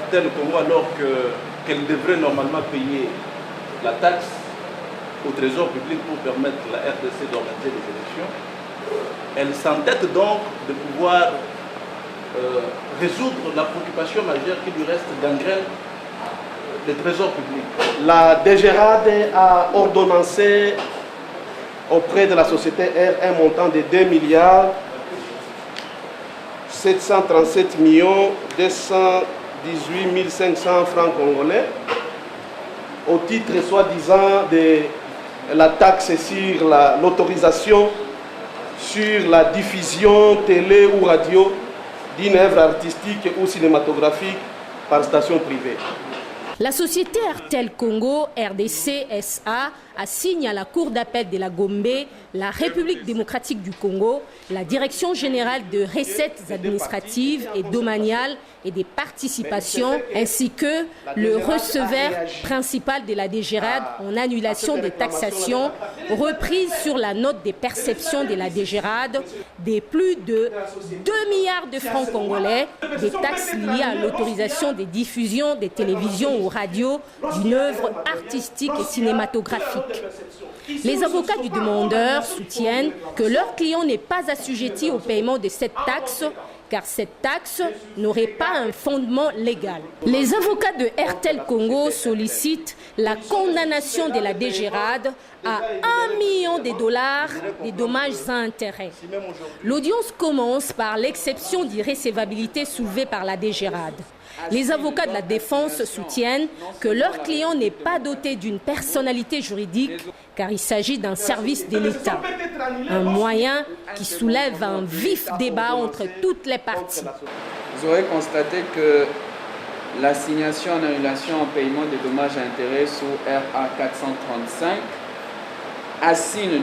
RTL Congo alors qu'elle devrait normalement payer la taxe au trésor public pour permettre à la RDC d'organiser les élections. Elle s'entête donc de pouvoir résoudre la préoccupation majeure qui lui reste gangrène le trésor public. La DGRAD a ordonnancé auprès de la société R un montant de 2 milliards 737 millions 218 500 francs congolais au titre soi-disant de la taxe sur l'autorisation sur la diffusion télé ou radio d'une œuvre artistique ou cinématographique par station privée. La société RTL Congo, RDC SA, assigne à la Cour d'appel de la Gombe, la République démocratique du Congo, la Direction générale de recettes administratives et domaniales et des participations, ainsi que le receveur principal de la DGRAD en annulation des taxations reprises sur la note des perceptions de la DGRAD des plus de 2 milliards de francs congolais, des taxes liées à l'autorisation des diffusions des télévisions ou radios d'une œuvre artistique et cinématographique. Les avocats du demandeur soutiennent que leur client n'est pas assujetti au paiement de cette taxe car cette taxe n'aurait pas un fondement légal. Les avocats de RTL Congo sollicitent la condamnation de la DGRAD à 1 million de dollars des dommages à intérêts. L'audience commence par l'exception d'irrécevabilité soulevée par la DGRAD. Les avocats de la défense soutiennent que leur client n'est pas doté d'une personnalité juridique car il s'agit d'un service de l'État. Un moyen qui soulève un vif débat entre toutes les parties. Vous aurez constaté que l'assignation en annulation en paiement des dommages à intérêts sous RA 435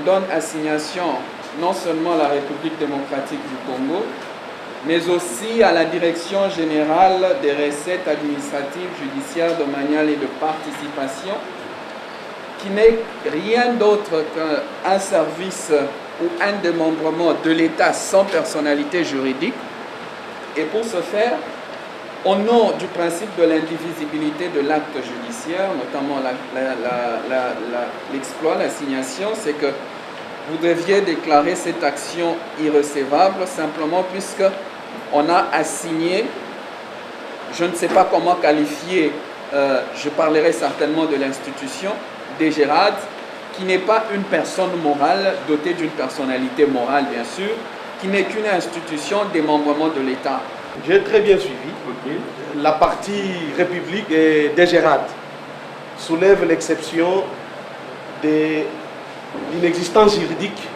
donne assignation non seulement à la République démocratique du Congo, mais aussi à la Direction générale des recettes administratives, judiciaires, domaniales et de participation, qui n'est rien d'autre qu'un service ou un démembrement de l'État sans personnalité juridique. Et pour ce faire, au nom du principe de l'indivisibilité de l'acte judiciaire, notamment l'exploit, l'assignation, c'est que vous deviez déclarer cette action irrecevable simplement puisque on a assigné, je ne sais pas comment qualifier, je parlerai certainement de l'institution DGRAD, qui n'est pas une personne morale dotée d'une personnalité morale bien sûr, qui n'est qu'une institution démembrement de l'État. J'ai très bien suivi. La partie République et DGRAD soulève l'exception d'une existence juridique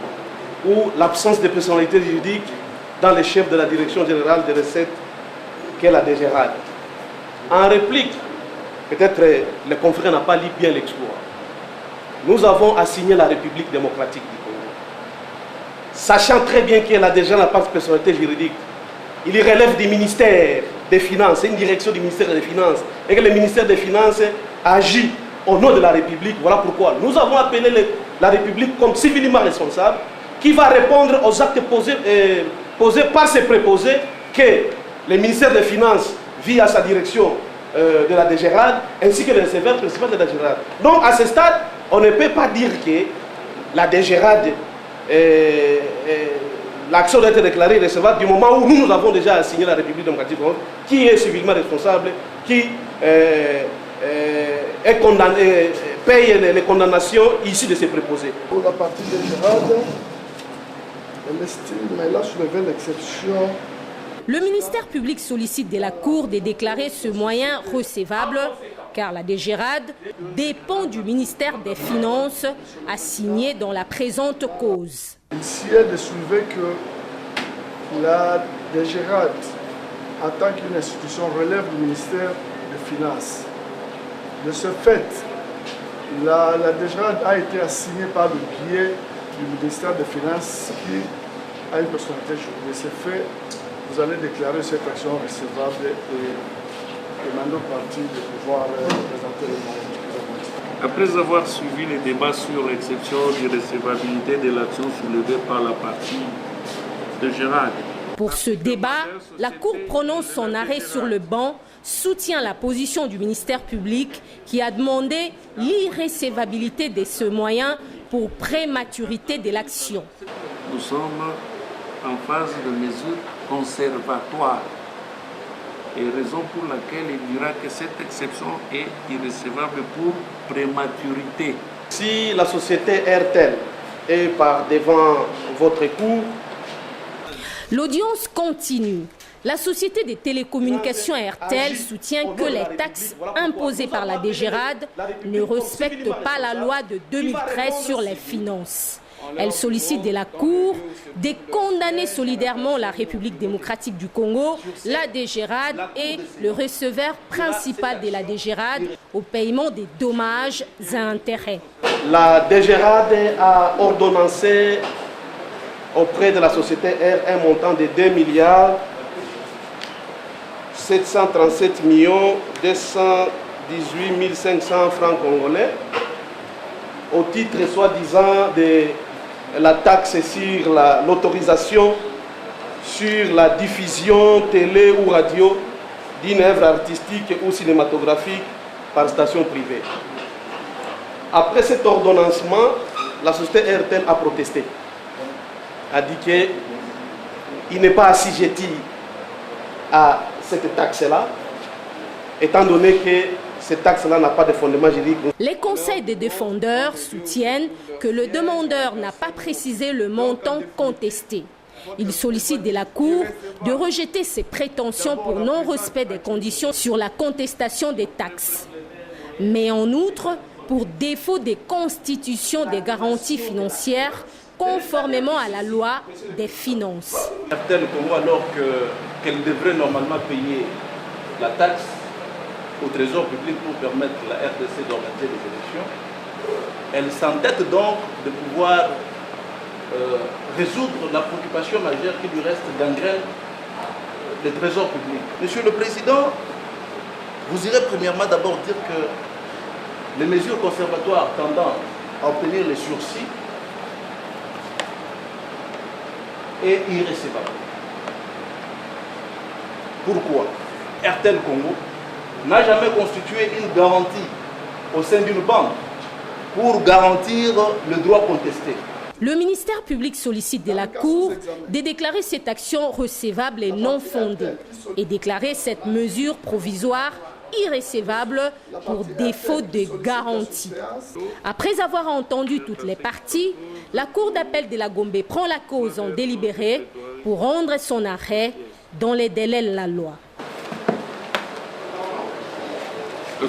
ou l'absence de personnalité juridique dans les chefs de la Direction générale des recettes qu'est la DGRAD. En réplique, peut-être le confrère n'a pas lu bien l'exploit. Nous avons assigné la République démocratique du Congo. Sachant très bien qu'elle a déjà la part de personnalité juridique, il y relève du ministère des Finances, c'est une direction du ministère des Finances, et que le ministère des Finances agit au nom de la République. Voilà pourquoi nous avons appelé la République comme civilement responsable, qui va répondre aux actes posés par ses préposés que le ministère des Finances, via sa direction de la DGRAD, ainsi que le receveur principal de la DGRAD. Donc à ce stade, on ne peut pas dire que la DGRAD, l'action doit être déclarée recevable du moment où nous avons déjà assigné la République démocratique, qui est civilement responsable, qui est condamné, paye les condamnations issues de ses préposés. Pour la partie DGRAD, elle estime, elle a soulevé l'exception. Le ministère public sollicite de la Cour de déclarer ce moyen recevable car la DGRAD dépend du ministère des Finances assigné dans la présente cause. Ici, elle de soulever que la DGRAD, en tant qu'une institution, relève du ministère des Finances. De ce fait, la DGRAD a été assignée par le biais du ministère des Finances qui a une personnalité juridique. De ce fait, vous allez déclarer cette action recevable et demandez aux parties de pouvoir présenter le nom. Après avoir suivi les débats sur l'exception d'irrecevabilité de l'action soulevée par la partie de Gérard. Pour ce débat, la Cour prononce son arrêt sur le banc soutient la position du ministère public qui a demandé l'irrécevabilité de ce moyen pour prématurité de l'action. Nous sommes en phase de mesures conservatoires et raison pour laquelle il dira que cette exception est irrécevable pour prématurité. Si la société Airtel est par devant votre cour, l'audience continue. La société des télécommunications Airtel soutient que les taxes imposées par la DGRAD ne respectent pas la loi de 2013 sur les finances. Elle sollicite de la Cour de condamner solidairement la République démocratique du Congo, la DGRAD et le receveur principal de la DGRAD au paiement des dommages et intérêts. La DGRAD a ordonnancé auprès de la société Air un montant de 2 milliards 737 218 500 francs congolais au titre soi-disant de la taxe sur l'autorisation sur la diffusion télé ou radio d'une œuvre artistique ou cinématographique par station privée. Après cet ordonnancement, la société Airtel a protesté, a dit qu'il n'est pas assujetti à cette taxe-là, étant donné que cette taxe-là n'a pas de fondement juridique. Les conseils des défendeurs soutiennent que le demandeur n'a pas précisé le montant contesté. Ils sollicitent de la Cour de rejeter ces prétentions pour non-respect des conditions sur la contestation des taxes. Mais en outre, pour défaut de constitution des garanties financières conformément à la loi des finances. Airtel Congo, alors qu'elle devrait normalement payer la taxe au Trésor public pour permettre la RDC d'organiser les élections, elle s'entête donc de pouvoir résoudre la préoccupation majeure qui lui reste gangrène le Trésor public. Monsieur le Président, vous irez premièrement d'abord dire que les mesures conservatoires tendant à obtenir les sursis est irrécevable. Pourquoi? Airtel Congo n'a jamais constitué une garantie au sein d'une banque pour garantir le droit contesté. Le ministère public sollicite de la Cour de déclarer cette action recevable et non fondée et déclarer cette mesure provisoire irrécevable pour défaut de garantie. Après avoir entendu toutes les parties, la Cour d'appel de la Gombe prend la cause en délibéré pour rendre son arrêt dans les délais de la loi. Le